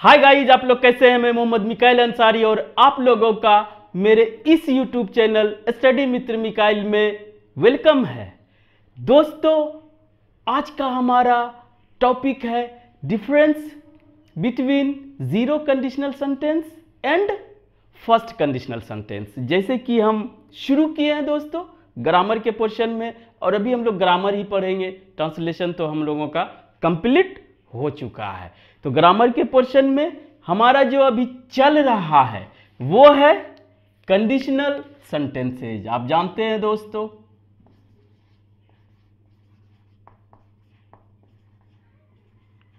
Hi guys, आप लोग कैसे हैं। मैं मोहम्मद मिकाइल अंसारी और आप लोगों का मेरे इस यूट्यूब चैनल स्टडी मित्र मिकाइल में वेलकम है। दोस्तों, आज का हमारा टॉपिक है difference between zero conditional sentence and first conditional sentence. जैसे कि हम शुरू किए हैं दोस्तों ग्रामर के पोर्शन में, और अभी हम लोग ग्रामर ही पढ़ेंगे। ट्रांसलेशन तो हम लोगों का कंप्लीट हो चुका है। तो ग्रामर के पोर्शन में हमारा जो अभी चल रहा है वो है कंडीशनल सेंटेंसेज। आप जानते हैं दोस्तों,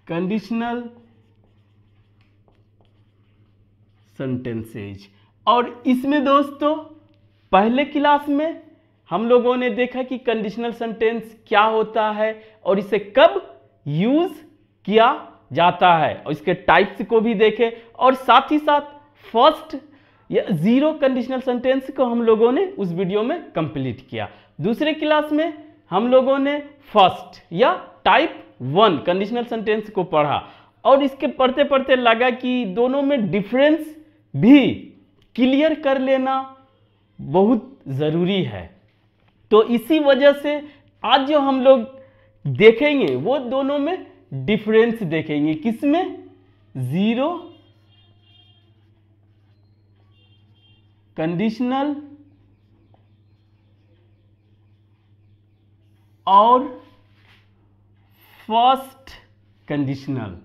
कंडीशनल सेंटेंसेज। और इसमें दोस्तों पहले क्लास में हम लोगों ने देखा कि कंडीशनल सेंटेंस क्या होता है और इसे कब यूज किया जाता है, और इसके टाइप्स को भी देखे, और साथ ही साथ फर्स्ट या जीरो कंडीशनल सेंटेंस को हम लोगों ने उस वीडियो में कंप्लीट किया। दूसरे क्लास में हम लोगों ने फर्स्ट या टाइप 1 कंडीशनल सेंटेंस को पढ़ा, और इसके पढ़ते पढ़ते लगा कि दोनों में डिफरेंस भी क्लियर कर लेना बहुत ज़रूरी है। तो इसी वजह से आज जो हम लोग देखेंगे वो दोनों में डिफरेंस देखेंगे। किसमें? जीरो कंडीशनल और फर्स्ट कंडीशनल।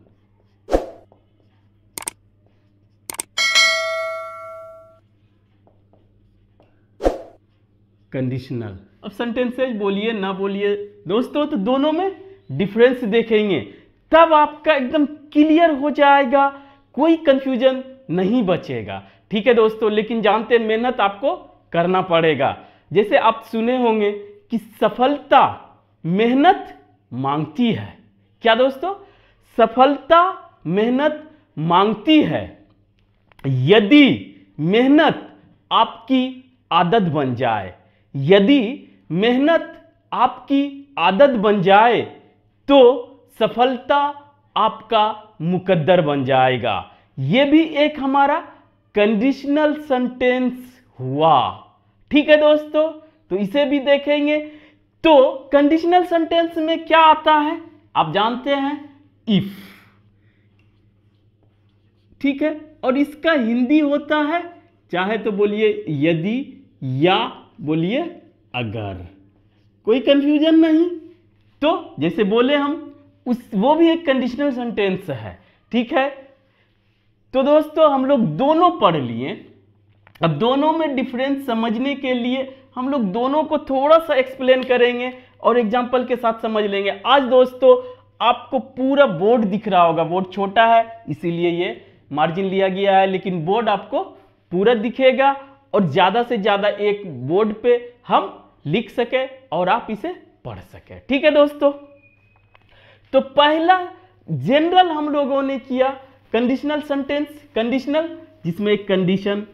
कंडीशनल अब सेंटेंसेज बोलिए ना बोलिए दोस्तों, तो दोनों में डिफरेंस देखेंगे, तब आपका एकदम क्लियर हो जाएगा, कोई कंफ्यूजन नहीं बचेगा। ठीक है दोस्तों, लेकिन जानते हैं मेहनत आपको करना पड़ेगा। जैसे आप सुने होंगे कि सफलता मेहनत मांगती है। क्या दोस्तों? सफलता मेहनत मांगती है। यदि मेहनत आपकी आदत बन जाए, यदि मेहनत आपकी आदत बन जाए तो सफलता आपका मुकद्दर बन जाएगा। यह भी एक हमारा कंडीशनल सेंटेंस हुआ। ठीक है दोस्तों, तो इसे भी देखेंगे। तो कंडीशनल सेंटेंस में क्या आता है आप जानते हैं? इफ। ठीक है, और इसका हिंदी होता है, चाहे तो बोलिए यदि या बोलिए अगर, कोई कंफ्यूजन नहीं। तो जैसे बोले हम वो भी एक कंडीशनल सेंटेंस है। ठीक है, तो दोस्तों हम लोग दोनों पढ़ लिए। अब दोनों में डिफरेंस समझने के लिए हम लोग दोनों को थोड़ा सा एक्सप्लेन करेंगे और एग्जांपल के साथ समझ लेंगे। आज दोस्तों आपको पूरा बोर्ड दिख रहा होगा, बोर्ड छोटा है इसीलिए ये मार्जिन लिया गया है, लेकिन बोर्ड आपको पूरा दिखेगा और ज्यादा से ज्यादा एक बोर्ड पे हम लिख सके और आप इसे पढ़ सके। ठीक है दोस्तों, तो पहला जनरल हम लोगों ने किया कंडीशनल सेंटेंस। कंडीशनल जिसमें एक कंडीशन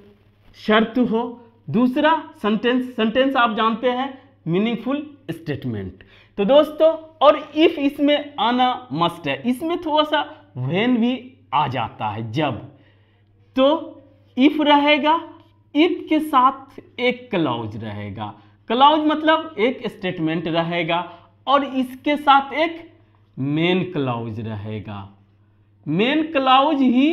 शर्त हो। दूसरा सेंटेंस आप जानते हैं मीनिंगफुल स्टेटमेंट। तो दोस्तों और इफ इसमें आना मस्ट है। इसमें थोड़ा सा व्हेन भी आ जाता है जब, तो इफ रहेगा, इफ के साथ एक क्लॉज रहेगा। क्लॉज मतलब एक स्टेटमेंट रहेगा और इसके साथ एक मेन क्लॉज रहेगा। मेन क्लॉज ही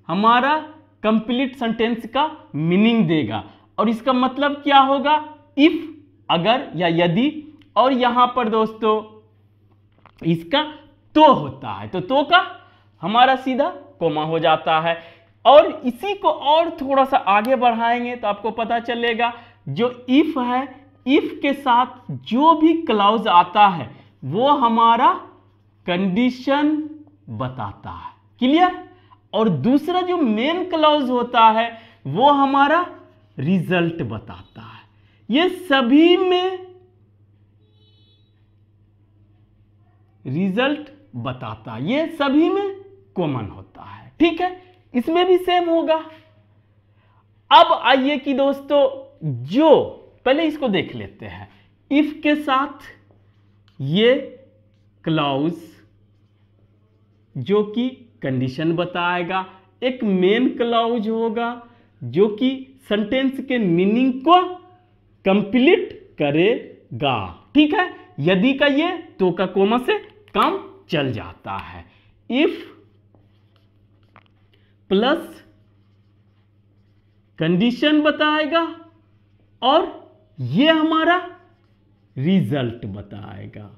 हमारा कंप्लीट सेंटेंस का मीनिंग देगा। और इसका मतलब क्या होगा? इफ, अगर या यदि, और यहां पर दोस्तों इसका तो होता है, तो का हमारा सीधा कोमा हो जाता है। और इसी को और थोड़ा सा आगे बढ़ाएंगे तो आपको पता चलेगा जो इफ है, इफ के साथ जो भी क्लॉज आता है वो हमारा कंडीशन बताता है। क्लियर? और दूसरा जो मेन क्लॉज होता है वो हमारा रिजल्ट बताता है। ये सभी में रिजल्ट बताता है, ये सभी में कॉमन होता है। ठीक है, इसमें भी सेम होगा। अब आइए कि दोस्तों जो पहले इसको देख लेते हैं। इफ के साथ ये क्लॉज जो कि कंडीशन बताएगा, एक मेन क्लॉज होगा जो कि सेंटेंस के मीनिंग को कंप्लीट करेगा। ठीक है, यदि का ये तो का कोमा से काम चल जाता है। इफ प्लस कंडीशन बताएगा और ये हमारा रिजल्ट बताएगा।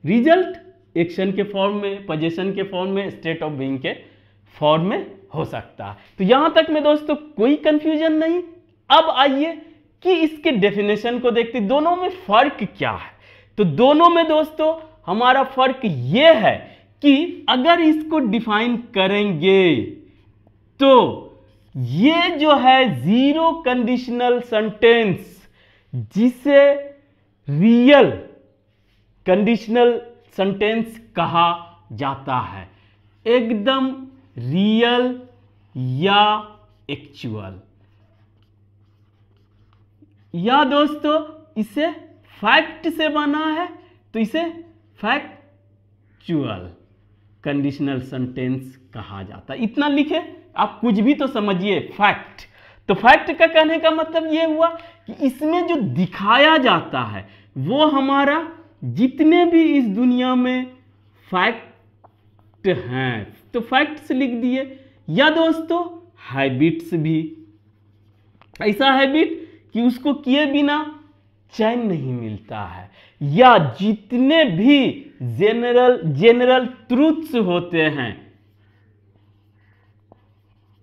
रिजल्ट एक्शन के फॉर्म में, पोजीशन के फॉर्म में, स्टेट ऑफ बीइंग के फॉर्म में हो सकता है। तो यहां तक में दोस्तों कोई कंफ्यूजन नहीं। अब आइए कि इसके डेफिनेशन को देखते, दोनों में फर्क क्या है। तो दोनों में दोस्तों हमारा फर्क यह है कि अगर इसको डिफाइन करेंगे तो ये जो है जीरो कंडीशनल सेंटेंस, जिसे रियल कंडीशनल सेंटेंस कहा जाता है, एकदम रियल या एक्चुअल, या दोस्तों इसे फैक्ट से बना है तो इसे फैक्चुअल कंडीशनल सेंटेंस कहा जाता है। इतना लिखे, आप कुछ भी तो समझिए। फैक्ट, तो फैक्ट का कहने का मतलब यह हुआ कि इसमें जो दिखाया जाता है वो हमारा जितने भी इस दुनिया में फैक्ट हैं, तो फैक्ट्स लिख दिए। या दोस्तों हैबिट्स भी, ऐसा हैबिट कि उसको किए बिना चैन नहीं मिलता है, या जितने भी जनरल ट्रूथ्स होते हैं,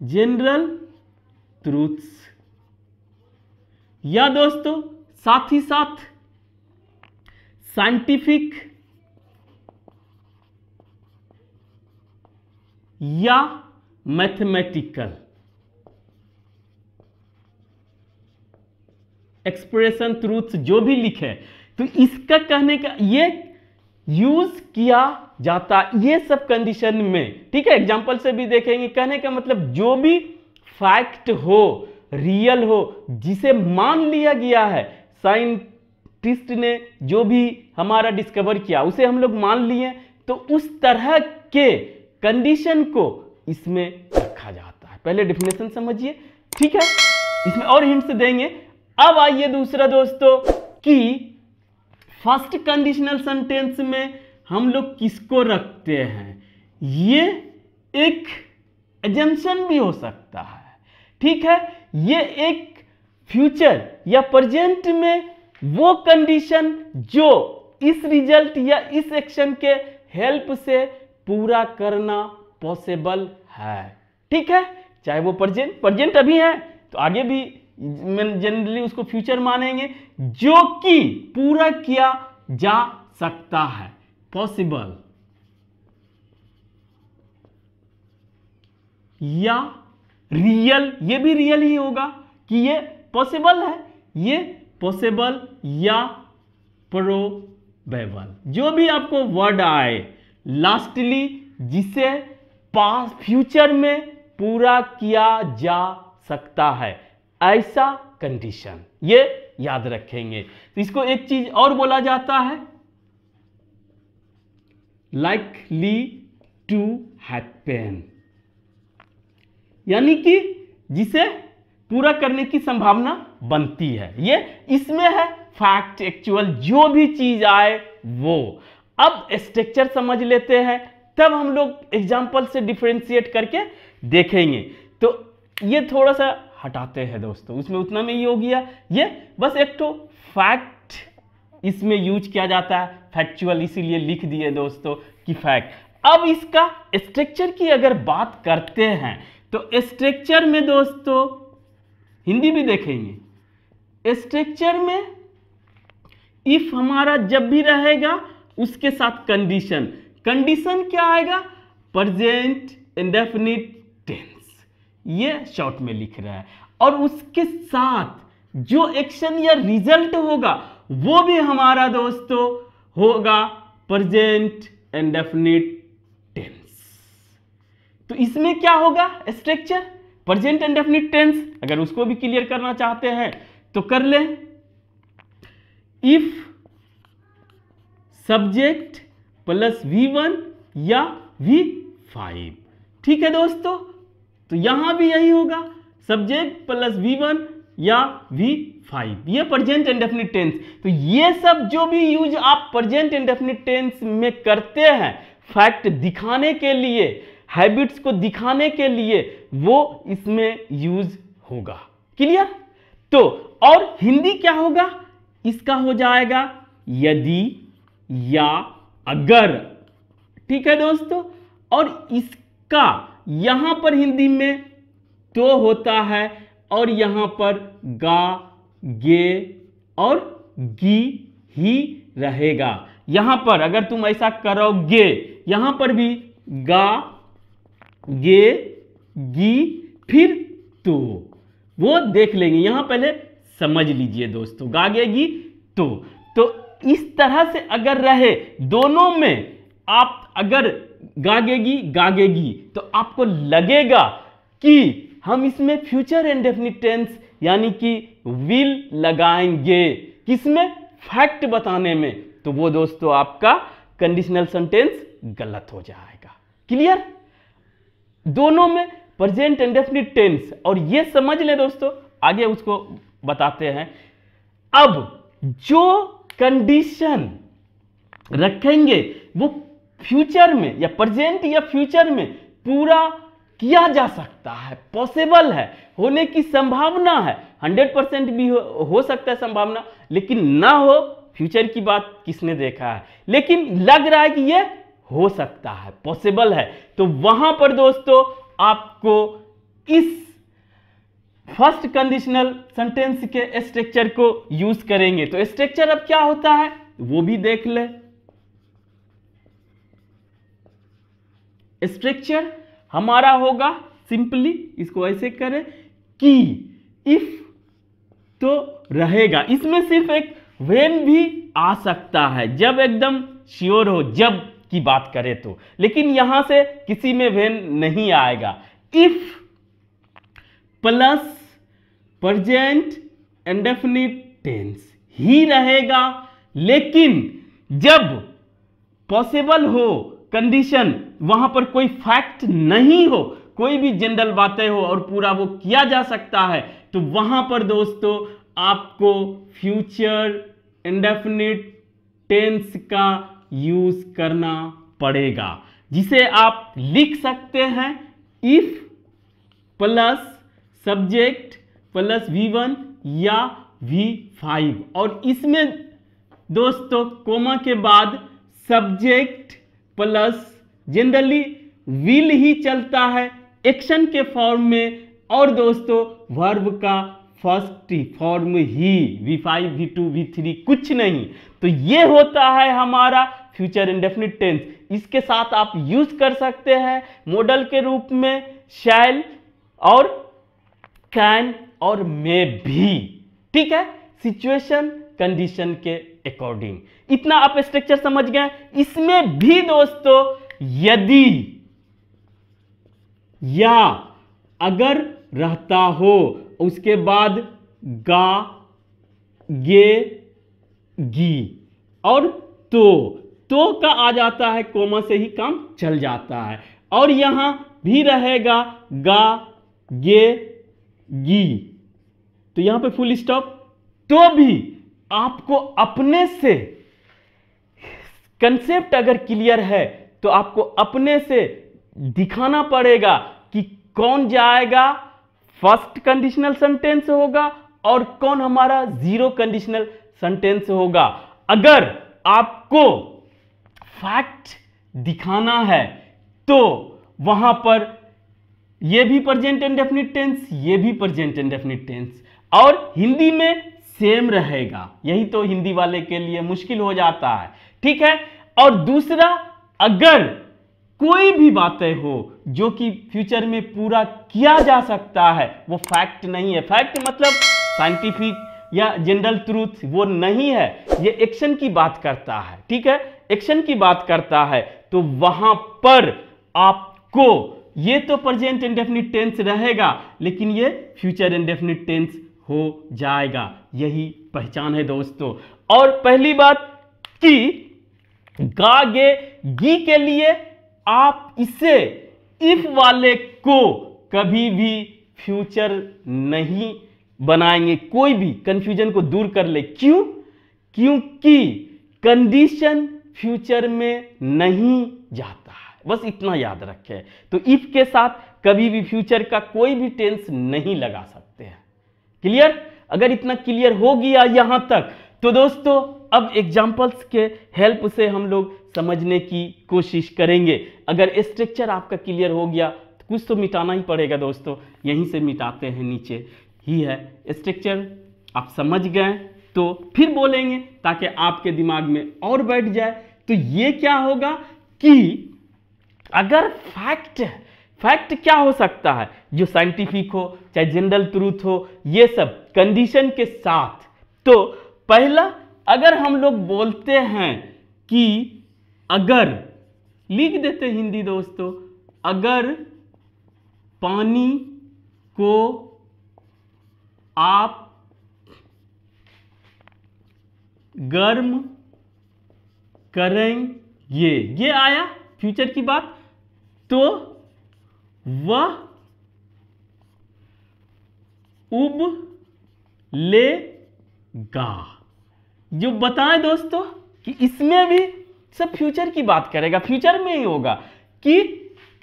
जनरल ट्रूथ्स, या दोस्तों साथ ही साथ साइंटिफिक या मैथमेटिकल एक्सप्रेशन ट्रूथ जो भी लिखे, तो इसका कहने का ये यूज किया जाता ये सब कंडीशन में। ठीक है, एग्जांपल से भी देखेंगे। कहने का मतलब जो भी फैक्ट हो, रियल हो, जिसे मान लिया गया है, साइंटिस्ट ने जो भी हमारा डिस्कवर किया उसे हम लोग मान लिए, तो उस तरह के कंडीशन को इसमें रखा जाता है। पहले डेफिनेशन समझिए। ठीक है, इसमें और हिंट्स देंगे। अब आइए दूसरा दोस्तों कि फर्स्ट कंडीशनल सेंटेंस में हम लोग किसको रखते हैं। ये एक एजम्पशन भी हो सकता है। ठीक है, ये एक फ्यूचर या प्रेजेंट में वो कंडीशन जो इस रिजल्ट या इस एक्शन के हेल्प से पूरा करना पॉसिबल है। ठीक है, चाहे वो प्रेजेंट अभी है तो आगे भी जनरली उसको फ्यूचर मानेंगे, जो कि पूरा किया जा सकता है, पॉसिबल, या रियल, ये भी रियल ही होगा कि ये पॉसिबल है, ये पॉसिबल या प्रोबेबल, जो भी आपको वर्ड आए लास्टली जिसे पास फ्यूचर में पूरा किया जा सकता है, ऐसा कंडीशन, ये याद रखेंगे। तो इसको एक चीज और बोला जाता है, लाइकली टू हैपन, यानी कि जिसे पूरा करने की संभावना बनती है। ये इसमें है फैक्ट, एक्चुअल, जो भी चीज आए वो। अब स्ट्रक्चर समझ लेते हैं, तब हम लोग एग्जाम्पल से डिफरेंशिएट करके देखेंगे। तो ये थोड़ा सा हटाते हैं दोस्तों, उसमें उतना में ही हो गया। ये बस एक तो फैक्ट इसमें यूज किया जाता है, फैक्चुअल इसीलिए लिख दिए दोस्तों कि फैक्ट। अब इसका स्ट्रक्चर की अगर बात करते हैं तो स्ट्रक्चर में दोस्तों हिंदी भी देखेंगे। स्ट्रक्चर में इफ हमारा जब भी रहेगा उसके साथ कंडीशन, कंडीशन क्या आएगा, प्रेजेंट इंडेफिनिट टेंस, ये शॉर्ट में लिख रहा है, और उसके साथ जो एक्शन या रिजल्ट होगा वो भी हमारा दोस्तों होगा प्रेजेंट इंडेफिनिट टेंस। तो इसमें क्या होगा स्ट्रक्चर, प्रेजेंट इंडेफिनिट टेंस। अगर उसको भी क्लियर करना चाहते हैं तो कर ले। इफ सब्जेक्ट प्लस V1 या V5, ठीक है दोस्तों, तो यहां भी यही होगा, सब्जेक्ट प्लस V1 या V5, ये प्रेजेंट इंडेफिनिट टेंस। तो ये सब जो भी यूज आप प्रेजेंट इंडेफिनिट टेंस में करते हैं, फैक्ट दिखाने के लिए, हैबिट्स को दिखाने के लिए, वो इसमें यूज होगा। क्लियर? तो और हिंदी क्या होगा, इसका हो जाएगा यदि या अगर। ठीक है दोस्तों, और इसका यहां पर हिंदी में तो होता है और यहां पर गा, गे और गी ही रहेगा। यहां पर अगर तुम ऐसा करोगे, यहां पर भी गा, गे, गी, फिर तो, वो देख लेंगे। यहां पहले समझ लीजिए दोस्तों, गा, गे, गी, तो इस तरह से अगर रहे दोनों में, आप अगर गागेगी गागेगी तो आपको लगेगा कि हम इसमें फ्यूचर इंडेफिनिट टेंस यानी कि विल लगाएंगे, किसमें, फैक्ट बताने में, तो वो दोस्तों आपका कंडीशनल सेंटेंस गलत हो जाएगा। क्लियर? दोनों में प्रेजेंट इंडेफिनिट टेंस, और ये समझ ले दोस्तों, आगे उसको बताते हैं। अब जो कंडीशन रखेंगे वो फ्यूचर में या प्रेजेंट या फ्यूचर में पूरा किया जा सकता है, पॉसिबल है, होने की संभावना है, 100% भी हो सकता है संभावना, लेकिन ना हो, फ्यूचर की बात किसने देखा है, लेकिन लग रहा है कि ये हो सकता है, पॉसिबल है। तो वहां पर दोस्तों आपको इस फर्स्ट कंडीशनल सेंटेंस के स्ट्रक्चर को यूज करेंगे। तो स्ट्रक्चर अब क्या होता है वो भी देख ले। स्ट्रक्चर हमारा होगा सिंपली, इसको ऐसे करें कि इफ तो रहेगा, इसमें सिर्फ एक व्हेन भी आ सकता है, जब एकदम श्योर हो, जब की बात करें तो, लेकिन यहां से किसी में व्हेन नहीं आएगा। If plus present indefinite tense ही रहेगा, लेकिन जब पॉसिबल हो कंडीशन, वहां पर कोई फैक्ट नहीं हो, कोई भी जनरल बातें हो और पूरा वो किया जा सकता है, तो वहां पर दोस्तों आपको फ्यूचर इंडेफिनिट टेंस का यूज करना पड़ेगा, जिसे आप लिख सकते हैं if plus subject plus V1 या V5, और इसमें दोस्तों कोमा के बाद subject plus generally will he चलता है एक्शन के फॉर्म में, और दोस्तों वर्ब का फर्स्ट फॉर्म ही, V5 V2 V3 कुछ नहीं। तो ये होता है हमारा फ्यूचर इंडेफिनिट टेंस। इसके साथ आप यूज कर सकते हैं मॉडल के रूप में शैल और कैन और मे भी। ठीक है, सिचुएशन कंडीशन के अकॉर्डिंग। इतना आप स्ट्रक्चर समझ गए। इसमें भी दोस्तों यदि या अगर रहता हो, उसके बाद गा, गे, गी और तो का आ जाता है, कोमा से ही काम चल जाता है, और यहां भी रहेगा गा, गे, गी, तो यहां पे फुल स्टॉप। तो भी आपको अपने से कंसेप्ट अगर क्लियर है तो आपको अपने से दिखाना पड़ेगा कि कौन जाएगा फर्स्ट कंडीशनल सेंटेंस होगा और कौन हमारा जीरो कंडीशनल सेंटेंस होगा। अगर आपको फैक्ट दिखाना है तो वहां पर यह भी प्रेजेंट इंडेफिनिट टेंस, ये भी प्रेजेंट इंडेफिनिट टेंस, और हिंदी में सेम रहेगा। यही तो हिंदी वाले के लिए मुश्किल हो जाता है। ठीक है, और दूसरा, अगर कोई भी बातें हो जो कि फ्यूचर में पूरा किया जा सकता है, वो फैक्ट नहीं है। फैक्ट मतलब साइंटिफिक या जनरल ट्रूथ वो नहीं है, ये एक्शन की बात करता है। ठीक है, एक्शन की बात करता है, तो वहां पर आपको ये तो प्रेजेंट इंडेफिनिट टेंस रहेगा, लेकिन ये फ्यूचर इंडेफिनिट टेंस हो जाएगा। यही पहचान है दोस्तों। और पहली बात कि गा, गे, गी के लिए आप इसे इफ वाले को कभी भी फ्यूचर नहीं बनाएंगे, कोई भी कंफ्यूजन को दूर कर ले। क्यों? क्योंकि कंडीशन फ्यूचर में नहीं जाता है, बस इतना याद रखें। तो इफ के साथ कभी भी फ्यूचर का कोई भी टेंस नहीं लगा सकते हैं। क्लियर? अगर इतना क्लियर हो गया यहां तक तो दोस्तों अब एग्जांपल्स के हेल्प से हम लोग समझने की कोशिश करेंगे। अगर स्ट्रक्चर आपका क्लियर हो गया तो कुछ तो मिटाना ही पड़ेगा दोस्तों, यहीं से मिटाते हैं, नीचे ही है स्ट्रक्चर। आप समझ गए तो फिर बोलेंगे ताकि आपके दिमाग में और बैठ जाए। तो ये क्या होगा कि अगर फैक्ट क्या हो सकता है, जो साइंटिफिक हो चाहे जनरल ट्रूथ हो, ये सब कंडीशन के साथ। तो पहला, अगर हम लोग बोलते हैं कि अगर, लिख देते हिंदी दोस्तों, अगर पानी को आप गर्म करेंगे, ये आया फ्यूचर की बात, तो वह उबलेगा। जो बताएं दोस्तों कि इसमें भी सब फ्यूचर की बात करेगा, फ्यूचर में ही होगा कि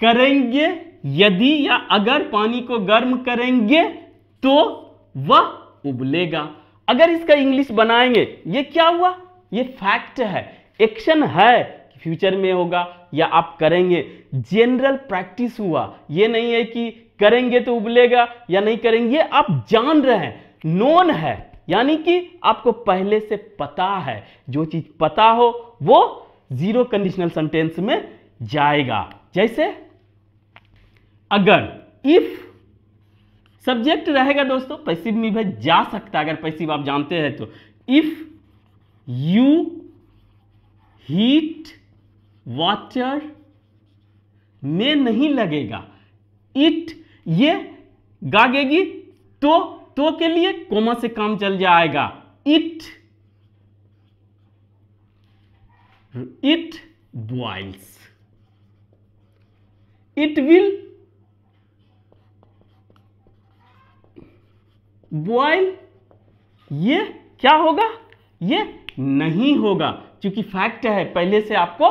करेंगे यदि या अगर पानी को गर्म करेंगे तो वह उबलेगा। अगर इसका इंग्लिश बनाएंगे, ये क्या हुआ? ये फैक्ट है, एक्शन है कि फ्यूचर में होगा या आप करेंगे। जनरल प्रैक्टिस हुआ, ये नहीं है कि करेंगे तो उबलेगा या नहीं करेंगे, ये आप जान रहे हैं, नोन है, यानी कि आपको पहले से पता है। जो चीज पता हो वो जीरो कंडीशनल सेंटेंस में जाएगा। जैसे अगर, इफ सब्जेक्ट रहेगा दोस्तों, पैसिव में भी जा सकता है अगर पैसिव आप जानते हैं तो। इफ यू हीट वाटर में नहीं लगेगा, इट, ये गागेगी तो के लिए कोमा से काम चल जाएगा। It boils, it will boil, ये क्या होगा? ये नहीं होगा, क्योंकि फैक्ट है, पहले से आपको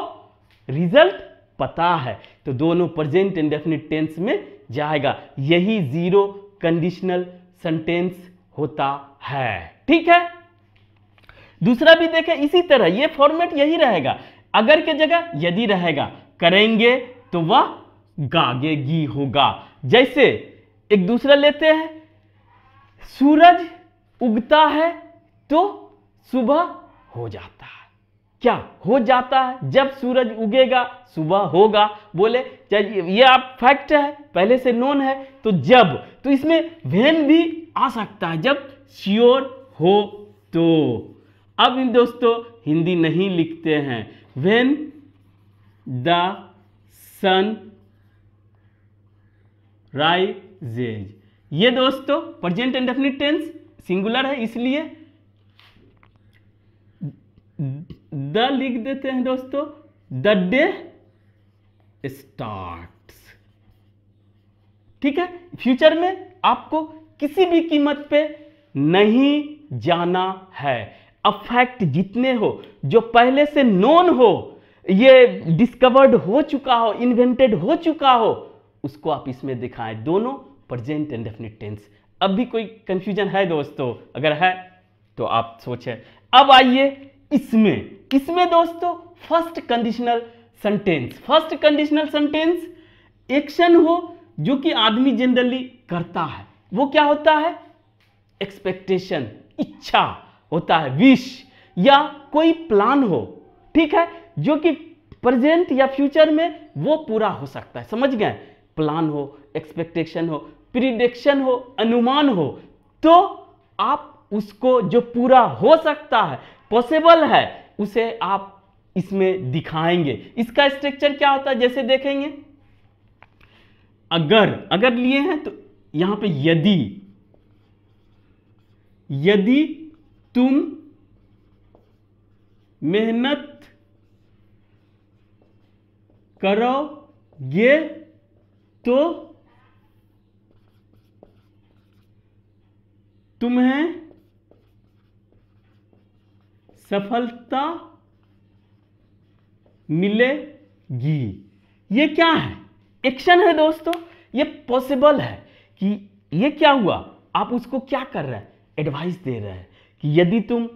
रिजल्ट पता है। तो दोनों प्रेजेंट इंडेफिनिट टेंस में जाएगा। यही जीरो कंडीशनल सेंटेंस होता है। ठीक है, दूसरा भी देखें इसी तरह, ये फॉर्मेट यही रहेगा। अगर के जगह यदि रहेगा, करेंगे तो वह गागेगी होगा। जैसे एक दूसरा लेते हैं, सूरज उगता है तो सुबह हो जाता है। क्या हो जाता है? जब सूरज उगेगा सुबह होगा। बोले ये आप फैक्ट है, पहले से नोन है, तो जब, तो इसमें व्हेन भी आ सकता है, जब श्योर हो तो। अब इन दोस्तों हिंदी नहीं लिखते हैं, व्हेन द सन राइजेज, ये दोस्तों प्रेजेंट इंडेफिनिट टेंस सिंगुलर है, इसलिए द लिख देते हैं दोस्तों, द डे स्टार्ट्स। ठीक है, फ्यूचर में आपको किसी भी कीमत पे नहीं जाना है। अब फैक्ट जितने हो, जो पहले से नोन हो, ये डिस्कवर्ड हो चुका हो, इन्वेंटेड हो चुका हो, उसको आप इसमें दिखाएं, दोनों प्रेजेंट इंडेफिनिट टेंस। अब भी कोई कंफ्यूजन है दोस्तों? अगर है तो आप सोचें। अब आइए इसमें दोस्तों फर्स्ट कंडीशनल सेंटेंस एक्शन हो जो कि आदमी जनरली करता है, वो क्या होता है? एक्सपेक्टेशन, इच्छा होता है, विश, या कोई प्लान हो, ठीक है, जो कि प्रेजेंट या फ्यूचर में वो पूरा हो सकता है। समझ गए? प्लान हो, एक्सपेक्टेशन हो, प्रिडिक्शन हो, अनुमान हो, तो आप उसको जो पूरा हो सकता है, पॉसिबल है, उसे आप इसमें दिखाएंगे। इसका स्ट्रक्चर क्या होता है जैसे देखेंगे, अगर लिए हैं तो यहां पे यदि तुम मेहनत करोगे तो तुम्हें सफलता मिलेगी। ये क्या है? एक्शन है दोस्तों। ये पॉसिबल है कि ये क्या हुआ, आप उसको क्या कर रहे हैं, एडवाइस दे रहे हैं कि यदि तुम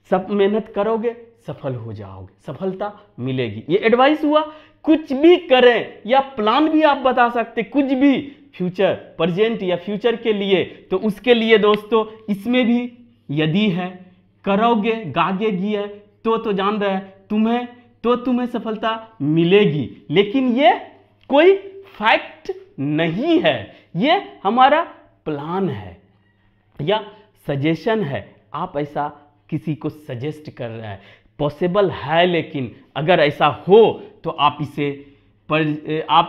सब मेहनत करोगे सफल हो जाओगे, सफलता मिलेगी। ये एडवाइस हुआ। कुछ भी करें या प्लान भी आप बता सकते, कुछ भी फ्यूचर, प्रेजेंट या फ्यूचर के लिए, तो उसके लिए दोस्तों इसमें भी यदि है, करोगे, गागेगी है, तो जान रहे हैं तुम्हें सफलता मिलेगी। लेकिन ये कोई फैक्ट नहीं है, ये हमारा प्लान है या सजेशन है। आप ऐसा किसी को सजेस्ट कर रहे हैं, पॉसिबल है, लेकिन अगर ऐसा हो तो आप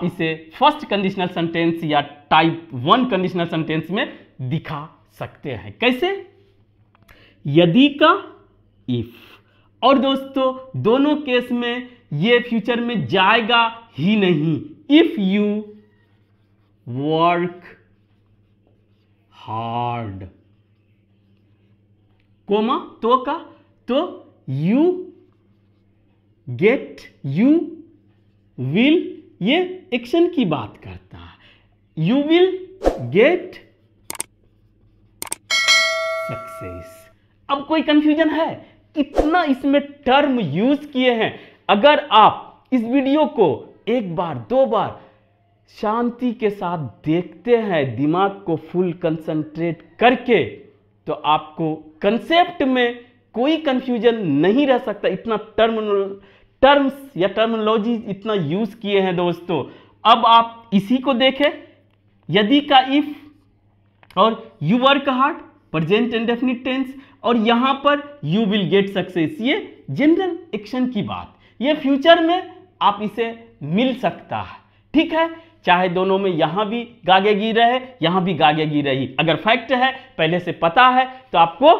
इसे फर्स्ट कंडीशनल सेंटेंस या टाइप 1 कंडीशनल सेंटेंस में दिखा सकते हैं। कैसे? यदि का इफ। और दोस्तों दोनों केस में ये फ्यूचर में जाएगा ही नहीं। If you work hard, comma तो यू गेट, यू विल, ये एक्शन की बात करता है। You will get success. अब कोई कंफ्यूजन है? इतना इसमें टर्म यूज किए हैं। अगर आप इस वीडियो को एक बार, 2 बार शांति के साथ देखते हैं, दिमाग को फुल कंसंट्रेट करके, तो आपको कंसेप्ट में कोई कंफ्यूजन नहीं रह सकता। इतना टर्म्स या टर्मिनोलॉजी इतना यूज किए हैं दोस्तों। अब आप इसी को देखें, यदि का इफ और you work hard, present indefinite tense, और यहां पर यू विल गेट सक्सेस, ये जनरल एक्शन की बात। ये फ्यूचर में आप इसे मिल सकता है, ठीक है। चाहे दोनों में यहां भी गागेगी रहे, यहां भी गागेगी रही। अगर फैक्ट है, पहले से पता है, तो आपको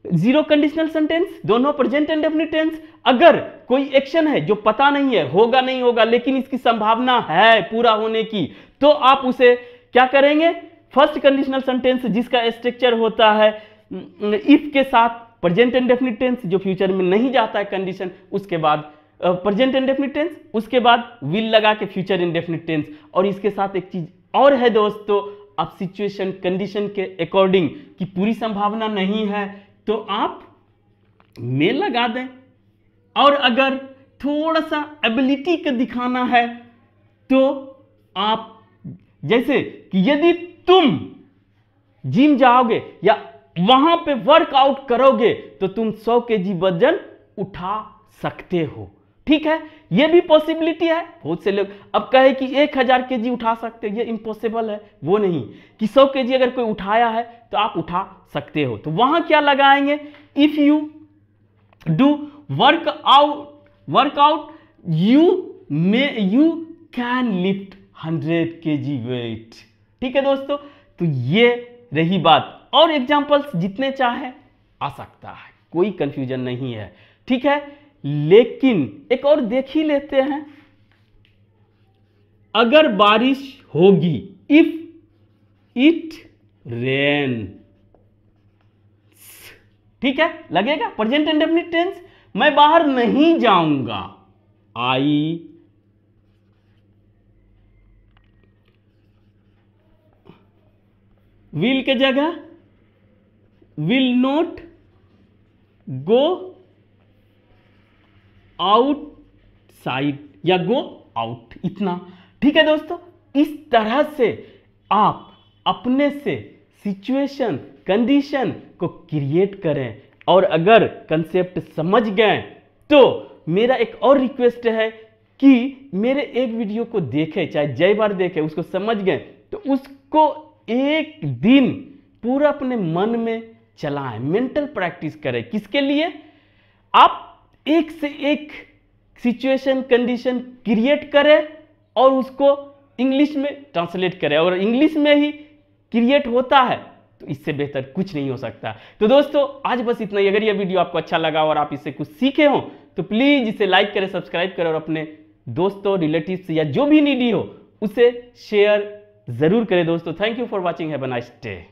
0 कंडीशनल सेंटेंस, दोनों प्रेजेंट इंडेफिनिट टेंस। अगर कोई एक्शन है जो पता नहीं है, होगा नहीं होगा, लेकिन इसकी संभावना है पूरा होने की, तो आप उसे क्या करेंगे? फर्स्ट कंडीशनल सेंटेंस जिसका स्ट्रक्चर होता है इफ के साथ प्रेजेंट इंडेफिनिट टेंस, जो फ्यूचर में नहीं जाता है कंडीशन, उसके बाद प्रेजेंट इंडेफिनिट टेंस, उसके बाद विल लगा के फ्यूचर इंडेफिनिट टेंस। और इसके साथ एक चीज और है दोस्तों, आप सिचुएशन कंडीशन के अकॉर्डिंग की पूरी संभावना नहीं है तो आप में लगा दें। और अगर थोड़ा सा एबिलिटी का दिखाना है तो आप, जैसे कि यदि तुम जिम जाओगे या वहां पे वर्कआउट करोगे तो तुम 100 kg वजन उठा सकते हो, ठीक है। यह भी पॉसिबिलिटी है। बहुत से लोग अब कहे कि 1000 kg उठा सकते हो, ये इम्पॉसिबल है। वो नहीं कि 100 kg अगर कोई उठाया है तो आप उठा सकते हो। तो वहां क्या लगाएंगे? If you do workout you can lift 100 kg weight, ठीक है दोस्तों। तो ये रही बात, और एग्जांपल्स जितने चाहे आ सकता है, कोई कंफ्यूजन नहीं है, ठीक है। लेकिन एक और देख ही लेते हैं। अगर बारिश होगी, इफ इट रेन, ठीक है, लगेगा प्रेजेंट इंडेफिनिट टेंस। मैं बाहर नहीं जाऊंगा, आई विल के जगह विल नॉट गो आउटसाइड या गो आउट, इतना, ठीक है दोस्तों। इस तरह से आप अपने से सिचुएशन कंडीशन को क्रिएट करें। और अगर कंसेप्ट समझ गए तो मेरा एक और रिक्वेस्ट है कि मेरे एक वीडियो को देखें, चाहे जय बार देखें, उसको समझ गए तो उसको एक दिन पूरा अपने मन में चलाएं, मेंटल प्रैक्टिस करें। किसके लिए? आप एक से एक सिचुएशन कंडीशन क्रिएट करें और उसको इंग्लिश में ट्रांसलेट करें। और इंग्लिश में ही क्रिएट होता है तो इससे बेहतर कुछ नहीं हो सकता। तो दोस्तों आज बस इतना ही। अगर यह वीडियो आपको अच्छा लगा और आप इससे कुछ सीखे हो तो प्लीज इसे लाइक करें, सब्सक्राइब करें और अपने दोस्तों, रिलेटिव्स या जो भी नीडी हो उसे शेयर जरूर करें दोस्तों। Thank you for watching, have a nice day.